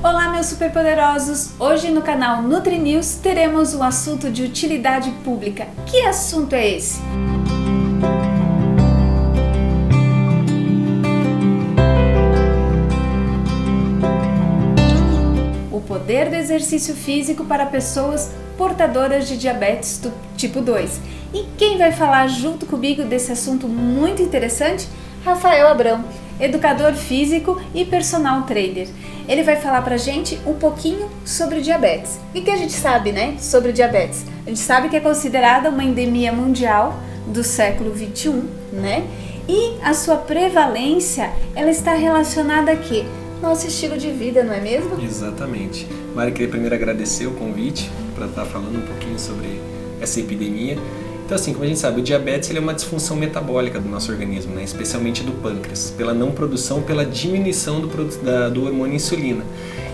Olá, meus superpoderosos! Hoje no canal Nutri News teremos um assunto de utilidade pública. Que assunto é esse? O poder do exercício físico para pessoas portadoras de diabetes tipo 2. E quem vai falar junto comigo desse assunto muito interessante? Rafael Abrão, educador físico e personal trainer. Ele vai falar pra gente um pouquinho sobre diabetes. O que a gente sabe, né, sobre diabetes? A gente sabe que é considerada uma endemia mundial do século 21, né? E a sua prevalência, ela está relacionada a quê? Nosso estilo de vida, não é mesmo? Exatamente. Mari, queria primeiro agradecer o convite para estar falando um pouquinho sobre essa epidemia. Então, assim, como a gente sabe, o diabetes ele é uma disfunção metabólica do nosso organismo, né? Especialmente do pâncreas, pela não produção, pela diminuição do hormônio insulina.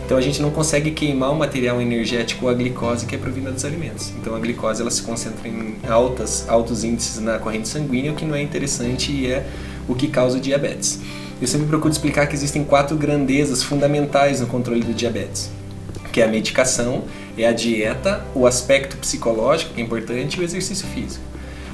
Então, a gente não consegue queimar o material energético ou a glicose que é provida dos alimentos. Então, a glicose ela se concentra em altos índices na corrente sanguínea, o que não é interessante e é o que causa o diabetes. Eu sempre procuro explicar que existem 4 grandezas fundamentais no controle do diabetes, que é a medicação, é a dieta, o aspecto psicológico, que é importante, e o exercício físico.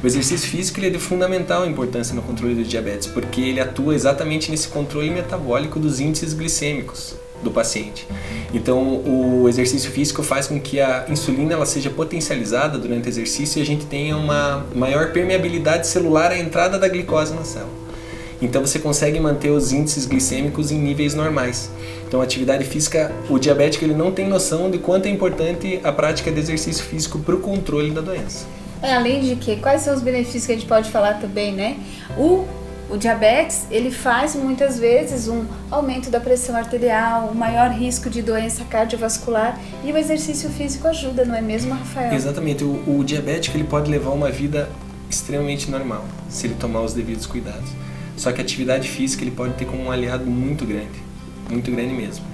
O exercício físico ele é de fundamental importância no controle do diabetes, porque ele atua exatamente nesse controle metabólico dos índices glicêmicos do paciente. Então, o exercício físico faz com que a insulina ela seja potencializada durante o exercício e a gente tenha uma maior permeabilidade celular à entrada da glicose na célula. Então você consegue manter os índices glicêmicos em níveis normais. Então a atividade física, o diabético ele não tem noção de quanto é importante a prática de exercício físico para o controle da doença. Além de que, quais são os benefícios que a gente pode falar também, né? O diabetes, ele faz muitas vezes um aumento da pressão arterial, um maior risco de doença cardiovascular e o exercício físico ajuda, não é mesmo, Rafael? Exatamente, o diabético ele pode levar uma vida extremamente normal, se ele tomar os devidos cuidados. Só que a atividade física ele pode ter como um aliado muito grande mesmo.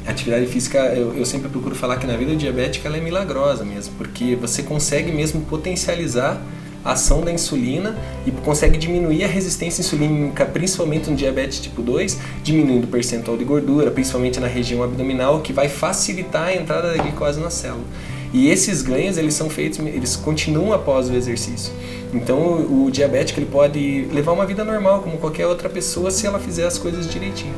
A atividade física, eu sempre procuro falar que na vida diabética ela é milagrosa mesmo, porque você consegue mesmo potencializar a ação da insulina e consegue diminuir a resistência insulínica, principalmente no diabetes tipo 2, diminuindo o percentual de gordura, principalmente na região abdominal, que vai facilitar a entrada da glicose na célula. E esses ganhos, eles continuam após o exercício. Então, o diabético ele pode levar uma vida normal, como qualquer outra pessoa, se ela fizer as coisas direitinho.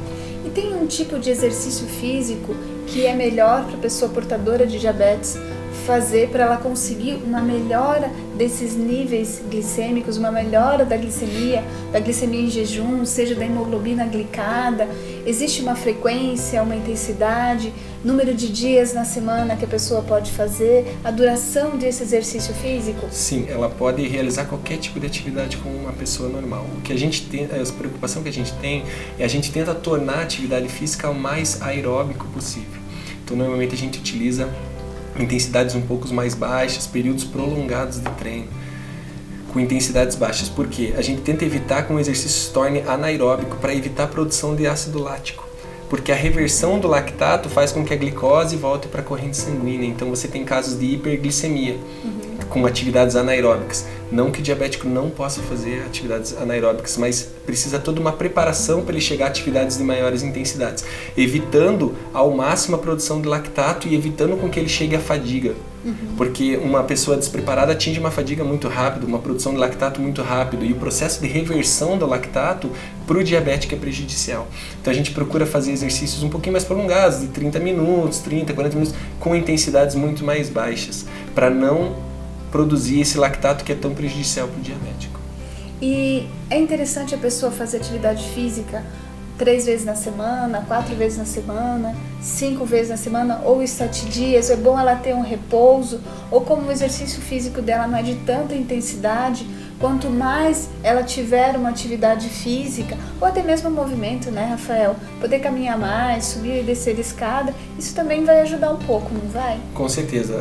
E tem um tipo de exercício físico que é melhor para a pessoa portadora de diabetes fazer para ela conseguir uma melhora desses níveis glicêmicos, uma melhora da glicemia em jejum, seja da hemoglobina glicada? Existe uma frequência, uma intensidade, número de dias na semana que a pessoa pode fazer, a duração desse exercício físico? Sim, ela pode realizar qualquer tipo de atividade como uma pessoa normal. O que a gente tem, a preocupação que a gente tem é a gente tenta tornar a atividade física o mais aeróbico possível. Então, normalmente a gente utiliza intensidades um pouco mais baixas, períodos prolongados de treino, com intensidades baixas, porque a gente tenta evitar que o exercício se torne anaeróbico para evitar a produção de ácido lático, porque a reversão do lactato faz com que a glicose volte para a corrente sanguínea, então você tem casos de hiperglicemia com atividades anaeróbicas. Não que o diabético não possa fazer atividades anaeróbicas, mas precisa toda uma preparação para ele chegar a atividades de maiores intensidades, evitando ao máximo a produção de lactato e evitando com que ele chegue à fadiga. Porque uma pessoa despreparada atinge uma fadiga muito rápido, uma produção de lactato muito rápido, e o processo de reversão do lactato para o diabético é prejudicial. Então a gente procura fazer exercícios um pouquinho mais prolongados, de 30 minutos, 30, 40 minutos, com intensidades muito mais baixas, para não produzir esse lactato que é tão prejudicial para o diabético. E é interessante a pessoa fazer atividade física 3 vezes na semana, 4 vezes na semana, 5 vezes na semana, ou 7 dias, é bom ela ter um repouso, ou como o exercício físico dela não é de tanta intensidade, quanto mais ela tiver uma atividade física, ou até mesmo movimento, né, Rafael? Poder caminhar mais, subir e descer escada, isso também vai ajudar um pouco, não vai? Com certeza.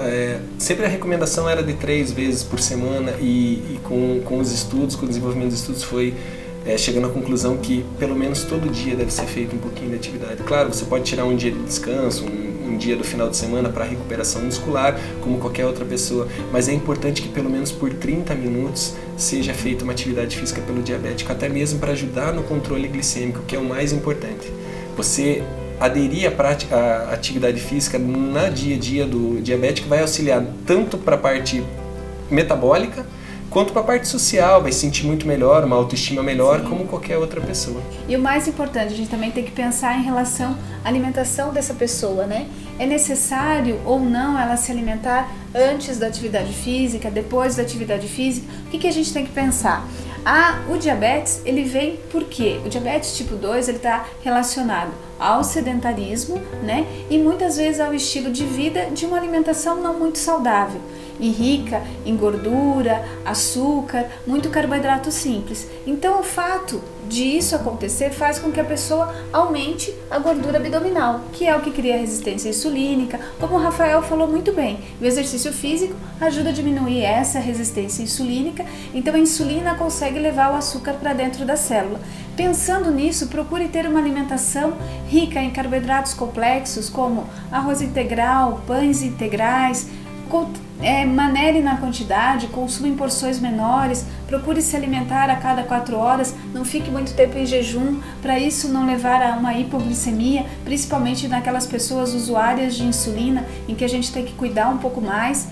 Sempre a recomendação era de 3 vezes por semana e com os estudos, com o desenvolvimento dos estudos foi chegando à conclusão que pelo menos todo dia deve ser feito um pouquinho de atividade. Claro, você pode tirar um dia de descanso, um dia do final de semana para recuperação muscular, como qualquer outra pessoa, mas é importante que pelo menos por 30 minutos seja feita uma atividade física pelo diabético, até mesmo para ajudar no controle glicêmico, que é o mais importante. Você aderir à atividade física na dia a dia do diabético vai auxiliar tanto para a parte metabólica quanto para a parte social, vai se sentir muito melhor, uma autoestima melhor, como qualquer outra pessoa. E o mais importante, a gente também tem que pensar em relação à alimentação dessa pessoa, né? É necessário ou não ela se alimentar antes da atividade física, depois da atividade física? O que a gente tem que pensar? O diabetes, ele vem por quê? O diabetes tipo 2, ele está relacionado ao sedentarismo, né? E muitas vezes ao estilo de vida de uma alimentação não muito saudável e rica em gordura, açúcar, muito carboidrato simples. Então o fato de isso acontecer faz com que a pessoa aumente a gordura abdominal, que é o que cria resistência insulínica, como o Rafael falou muito bem. O exercício físico ajuda a diminuir essa resistência insulínica, então a insulina consegue levar o açúcar para dentro da célula. Pensando nisso, procure ter uma alimentação rica em carboidratos complexos, como arroz integral, pães integrais, manere na quantidade, consuma em porções menores, procure se alimentar a cada 4 horas, não fique muito tempo em jejum, para isso não levar a uma hipoglicemia, principalmente naquelas pessoas usuárias de insulina, em que a gente tem que cuidar um pouco mais.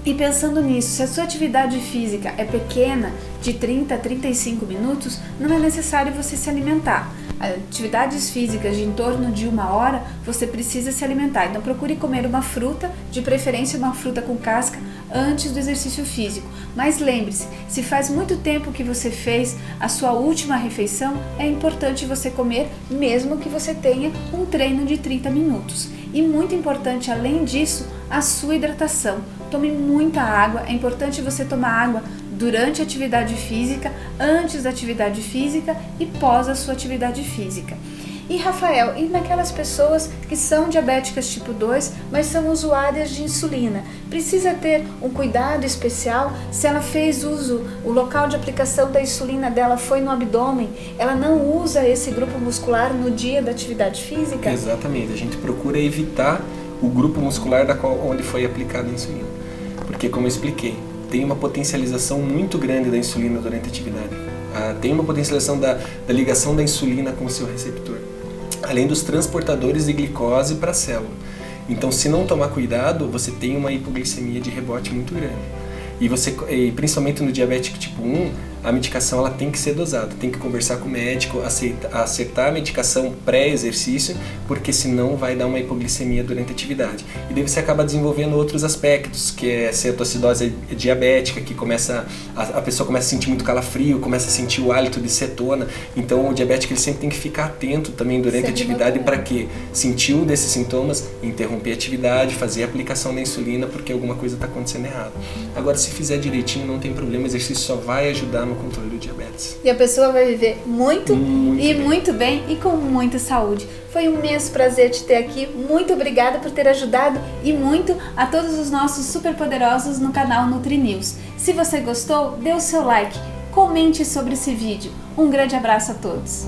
E pensando nisso, se a sua atividade física é pequena, de 30 a 35 minutos, não é necessário você se alimentar. Atividades físicas de em torno de 1 hora, você precisa se alimentar. Então procure comer uma fruta, de preferência uma fruta com casca, antes do exercício físico. Mas lembre-se, se faz muito tempo que você fez a sua última refeição, é importante você comer, mesmo que você tenha um treino de 30 minutos. E muito importante, além disso, a sua hidratação. Tome muita água, é importante você tomar água durante a atividade física, antes da atividade física e pós a sua atividade física. E Rafael, e naquelas pessoas que são diabéticas tipo 2, mas são usuárias de insulina, precisa ter um cuidado especial? Se ela fez uso, o local de aplicação da insulina dela foi no abdômen, ela não usa esse grupo muscular no dia da atividade física? Exatamente, a gente procura evitar o grupo muscular onde foi aplicada a insulina, porque como eu expliquei, tem uma potencialização muito grande da insulina durante a atividade. Tem uma potencialização da ligação da insulina com o seu receptor, além dos transportadores de glicose para a célula. Então, se não tomar cuidado, você tem uma hipoglicemia de rebote muito grande. E principalmente no diabético tipo 1, a medicação ela tem que ser dosada, tem que conversar com o médico, acertar a medicação pré-exercício, porque senão vai dar uma hipoglicemia durante a atividade. E daí você acaba desenvolvendo outros aspectos, que é cetoacidose diabética, que a pessoa começa a sentir muito calafrio, começa a sentir o hálito de cetona. Então o diabético ele sempre tem que ficar atento também durante a atividade para que sentiu desses sintomas, interromper a atividade, fazer a aplicação da insulina, porque alguma coisa está acontecendo errado. Agora, se fizer direitinho, não tem problema, o exercício só vai ajudar no controle do diabetes. E a pessoa vai viver muito bem e com muita saúde. Foi um imenso prazer te ter aqui. Muito obrigada por ter ajudado e muito a todos os nossos superpoderosos no canal NutriNews. Se você gostou, dê o seu like, comente sobre esse vídeo. Um grande abraço a todos.